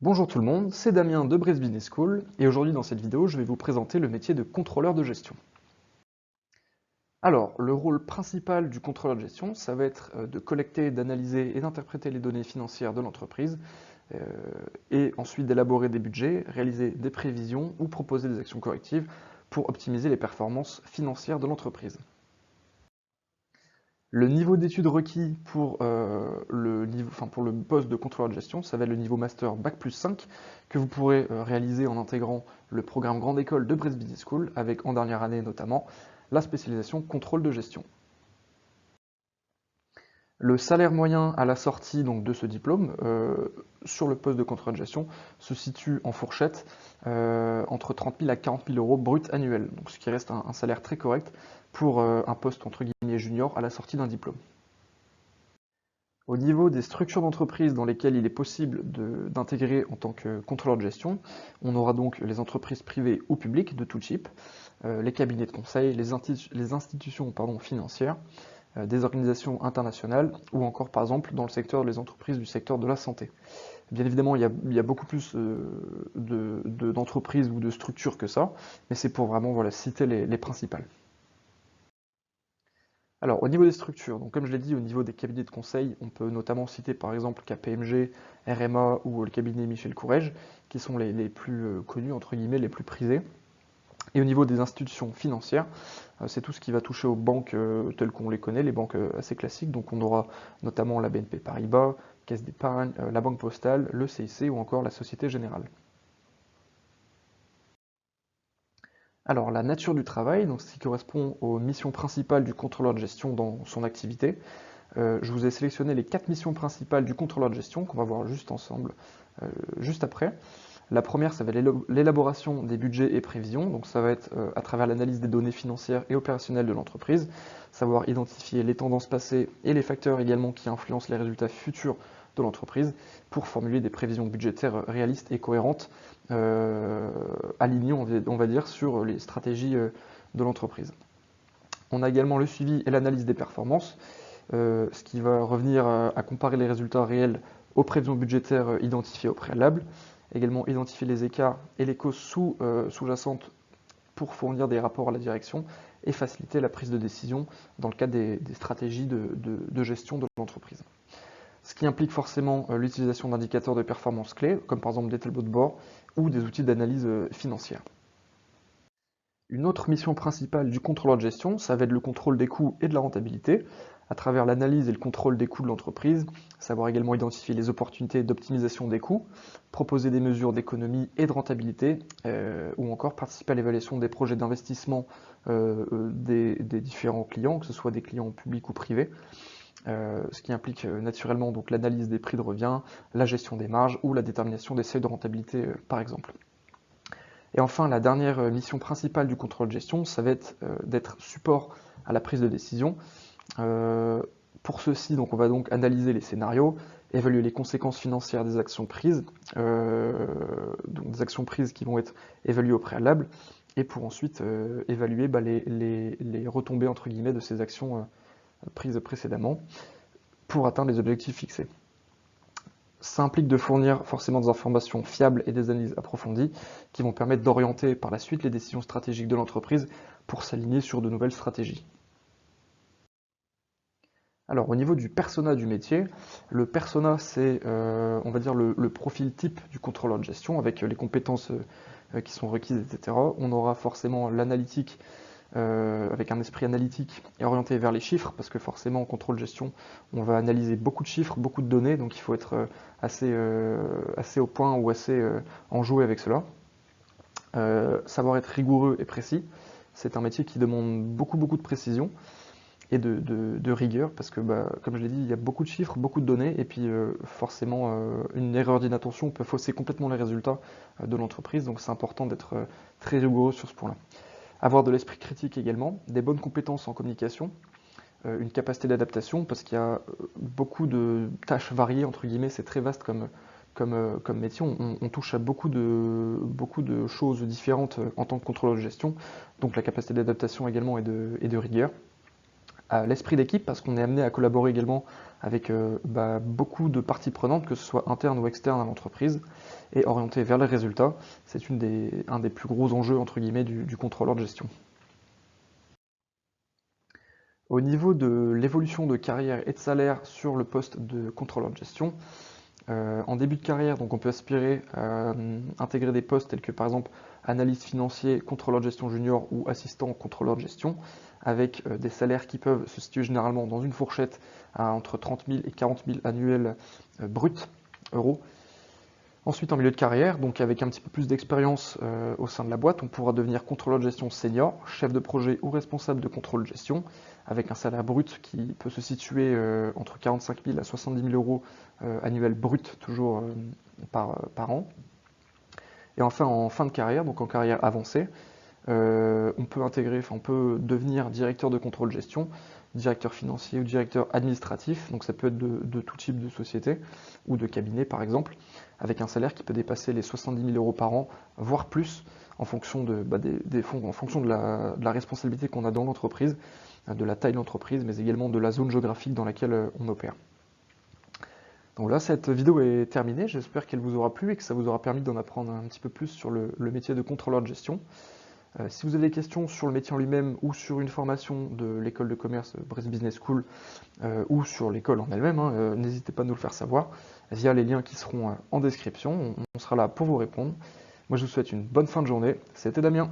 Bonjour tout le monde, c'est Damien de Brest Business School et aujourd'hui dans cette vidéo je vais vous présenter le métier de contrôleur de gestion. Alors, le rôle principal du contrôleur de gestion, ça va être de collecter, d'analyser et d'interpréter les données financières de l'entreprise euh, et ensuite d'élaborer des budgets, réaliser des prévisions ou proposer des actions correctives pour optimiser les performances financières de l'entreprise. Le niveau d'études requis pour, pour le poste de contrôleur de gestion, ça va être le niveau master Bac+5 que vous pourrez réaliser en intégrant le programme Grande École de Brest Business School avec en dernière année notamment la spécialisation contrôle de gestion. Le salaire moyen à la sortie donc, de ce diplôme sur le poste de contrôleur de gestion se situe en fourchette entre 30 000 à 40 000 euros brut annuels, donc ce qui reste un salaire très correct pour un poste entre guillemets junior à la sortie d'un diplôme. Au niveau des structures d'entreprise dans lesquelles il est possible d'intégrer en tant que contrôleur de gestion, on aura donc les entreprises privées ou publiques de tout type, les cabinets de conseil, les institutions financières, des organisations internationales ou encore par exemple dans le secteur des entreprises du secteur de la santé. Bien évidemment, il y a beaucoup plus d'entreprises ou de structures que ça, mais c'est pour vraiment citer les principales. Alors, au niveau des structures, donc comme je l'ai dit, au niveau des cabinets de conseil, on peut notamment citer par exemple KPMG, RMA ou le cabinet Michel Courrèges, qui sont les plus connus, entre guillemets, les plus prisés. Et au niveau des institutions financières, c'est tout ce qui va toucher aux banques telles qu'on les connaît, les banques assez classiques. Donc on aura notamment la BNP Paribas, Caisse d'épargne, la Banque Postale, le CIC ou encore la Société Générale. Alors la nature du travail, donc ce qui correspond aux missions principales du contrôleur de gestion dans son activité. Je vous ai sélectionné les 4 missions principales du contrôleur de gestion qu'on va voir juste ensemble, juste après. La première, ça va être l'élaboration des budgets et prévisions, donc ça va être à travers l'analyse des données financières et opérationnelles de l'entreprise, savoir identifier les tendances passées et les facteurs également qui influencent les résultats futurs de l'entreprise pour formuler des prévisions budgétaires réalistes et cohérentes, alignées on va dire sur les stratégies de l'entreprise. On a également le suivi et l'analyse des performances, ce qui va revenir à comparer les résultats réels aux prévisions budgétaires identifiées au préalable. Également identifier les écarts et les causes sous-jacentes pour fournir des rapports à la direction et faciliter la prise de décision dans le cadre des stratégies de gestion de l'entreprise. Ce qui implique forcément l'utilisation d'indicateurs de performance clés, comme par exemple des tableaux de bord ou des outils d'analyse financière. Une autre mission principale du contrôleur de gestion, ça va être le contrôle des coûts et de la rentabilité, à travers l'analyse et le contrôle des coûts de l'entreprise, savoir également identifier les opportunités d'optimisation des coûts, proposer des mesures d'économie et de rentabilité, ou encore participer à l'évaluation des projets d'investissement des différents clients, que ce soit des clients publics ou privés, ce qui implique naturellement donc l'analyse des prix de revient, la gestion des marges ou la détermination des seuils de rentabilité par exemple. Et enfin, la dernière mission principale du contrôle de gestion, ça va être d'être support à la prise de décision. Pour ceci, donc, on va donc analyser les scénarios, évaluer les conséquences financières des actions prises, donc des actions prises qui vont être évaluées au préalable, et pour ensuite évaluer les retombées entre guillemets de ces actions prises précédemment pour atteindre les objectifs fixés. Ça implique de fournir forcément des informations fiables et des analyses approfondies qui vont permettre d'orienter par la suite les décisions stratégiques de l'entreprise pour s'aligner sur de nouvelles stratégies. Alors au niveau du persona du métier, le persona c'est on va dire le profil type du contrôleur de gestion avec les compétences qui sont requises, etc. On aura forcément l'analytique avec un esprit analytique et orienté vers les chiffres, parce que forcément en contrôle gestion, on va analyser beaucoup de chiffres, beaucoup de données, donc il faut être assez au point ou assez enjoué avec cela. Savoir être rigoureux et précis, c'est un métier qui demande beaucoup de précision et de rigueur, parce que comme je l'ai dit, il y a beaucoup de chiffres, beaucoup de données, et puis forcément une erreur d'inattention peut fausser complètement les résultats de l'entreprise, donc c'est important d'être très rigoureux sur ce point-là. Avoir de l'esprit critique également, des bonnes compétences en communication, une capacité d'adaptation, parce qu'il y a beaucoup de tâches variées, entre guillemets, c'est très vaste comme métier, on touche à beaucoup de choses différentes en tant que contrôleur de gestion, donc la capacité d'adaptation également et de rigueur. à l'esprit d'équipe parce qu'on est amené à collaborer également avec beaucoup de parties prenantes, que ce soit internes ou externes à l'entreprise, et orienté vers les résultats. C'est un des plus gros enjeux entre guillemets du contrôleur de gestion. Au niveau de l'évolution de carrière et de salaire sur le poste de contrôleur de gestion, en début de carrière, donc on peut aspirer à intégrer des postes tels que par exemple analyste financier, contrôleur de gestion junior ou assistant contrôleur de gestion, avec des salaires qui peuvent se situer généralement dans une fourchette à entre 30 000 et 40 000 annuels bruts euros. Ensuite, en milieu de carrière, donc avec un petit peu plus d'expérience au sein de la boîte, on pourra devenir contrôleur de gestion senior, chef de projet ou responsable de contrôle de gestion, avec un salaire brut qui peut se situer entre 45 000 à 70 000 euros annuels bruts, toujours par an. Et enfin, en fin de carrière, donc en carrière avancée, on peut devenir directeur de contrôle de gestion, directeur financier ou directeur administratif, donc ça peut être de tout type de société ou de cabinet par exemple, avec un salaire qui peut dépasser les 70 000 euros par an, voire plus, en fonction en fonction de la responsabilité qu'on a dans l'entreprise, de la taille de l'entreprise, mais également de la zone géographique dans laquelle on opère. Donc là, cette vidéo est terminée, j'espère qu'elle vous aura plu et que ça vous aura permis d'en apprendre un petit peu plus sur le métier de contrôleur de gestion. Si vous avez des questions sur le métier en lui-même ou sur une formation de l'école de commerce Brest Business School ou sur l'école en elle-même, n'hésitez pas à nous le faire savoir via les liens qui seront en description. On sera là pour vous répondre. Moi, je vous souhaite une bonne fin de journée. C'était Damien.